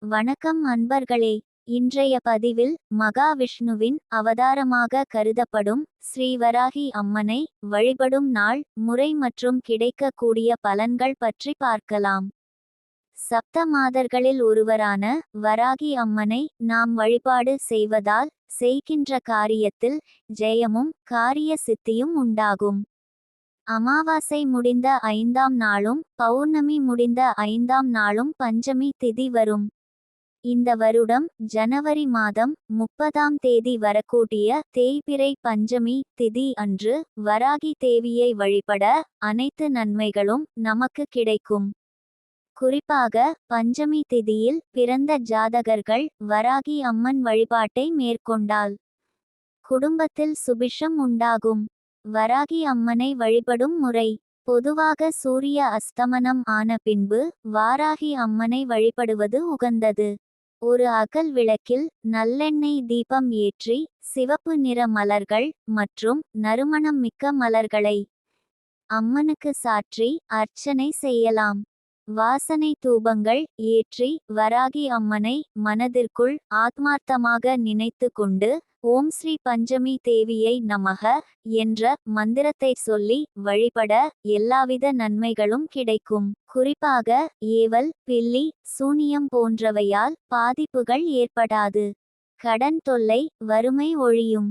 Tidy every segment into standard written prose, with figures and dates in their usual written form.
வணக்கம் அன்பர்களே. இன்றைய பதிவில் மகாவிஷ்ணுவின் அவதாரமாக கருதப்படும் ஸ்ரீவராகி அம்மனை வழிபடும் நாள் முறை மற்றும் கிடைக்கக்கூடிய பலன்கள் பற்றி பார்க்கலாம். சப்த மாதர்களில் ஒருவரான வராகி அம்மனை நாம் வழிபாடு செய்வதால் செய்கின்ற காரியத்தில் ஜெயமும் காரிய சித்தியும் உண்டாகும். அமாவாசை முடிந்த 5ஆம் நாளும் பௌர்ணமி முடிந்த 5ஆம் நாளும் பஞ்சமி திதி வரும். இந்த வருடம் ஜனவரி மாதம் 30ஆம் தேதி வரக்கூடிய தேய்பிறை பஞ்சமி திதி அன்று வராகி தேவியை வழிபட அனைத்து நன்மைகளும் நமக்கு கிடைக்கும். குறிப்பாக பஞ்சமி திதியில் பிறந்த ஜாதகர்கள் வராகி அம்மன் வழிபாட்டை மேற்கொண்டால் குடும்பத்தில் சுபிஷம் உண்டாகும். வராகி அம்மனை வழிபடும் முறை: பொதுவாக சூரிய அஸ்தமனம் ஆன பின்பு வாராகி அம்மனை வழிபடுவது உகந்தது. ஒரு அகல் விளக்கில் நல்லெண்ணெய் தீபம் ஏற்றி சிவப்பு நிற மலர்கள் மற்றும் நறுமணம் மிக்க மலர்களை அம்மனுக்கு சாற்றி அர்ச்சனை செய்யலாம். வாசனை தூபங்கள் ஏற்றி வராகி அம்மனை மனதிற்குள் ஆத்மார்த்தமாக நினைத்து கொண்டு ஓம் ஸ்ரீ பஞ்சமி தேவியை நமக என்ற மந்திரத்தை சொல்லி வழிபட எல்லாவித நன்மைகளும் கிடைக்கும். குறிப்பாக ஏவல், பில்லி, சூனியம் போன்றவையால் பாதிப்புகள் ஏற்படாது. கடன் தொல்லை, வறுமை ஒழியும்.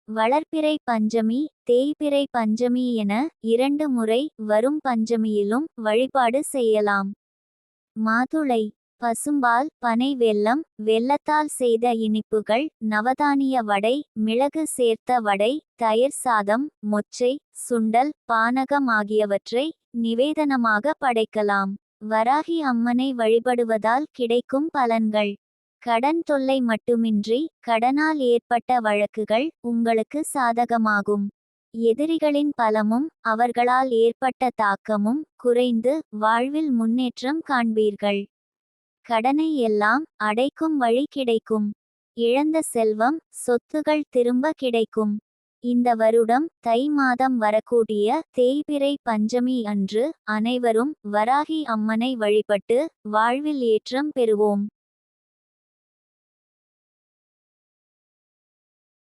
வளர்பிறை பஞ்சமி, தேய்பிறை பஞ்சமி என 2 முறை வரும் பஞ்சமியிலும் வழிபாடு செய்யலாம். மாதுளை, பசும்பால், பனை வெல்லம், வெல்லத்தால் செய்த இனிப்புகள், நவதானிய வடை, மிளகு சேர்த்த வடை, தயிர் சாதம், மொச்சை, சுண்டல், பானகம் ஆகியவற்றை நிவேதனமாக படைக்கலாம். வராகி அம்மனை வழிபடுவதால் கிடைக்கும் பலன்கள்: கடன் தொல்லை மட்டுமின்றி கடனால் ஏற்பட்ட வழக்குகள் உங்களுக்கு சாதகமாகும். எதிரிகளின் பலமும் அவர்களால் ஏற்பட்ட தாக்கமும் குறைந்து வாழ்வில் முன்னேற்றம் காண்பீர்கள். கடனை எல்லாம் அடைக்கும் வழி கிடைக்கும். இழந்த செல்வம், சொத்துகள் திரும்ப கிடைக்கும். இந்த வருடம் தை மாதம் வரக்கூடிய தேய்பிறை பஞ்சமி அன்று அனைவரும் வராகி அம்மனை வழிபட்டு வாழ்வில் ஏற்றம் பெறுவோம்.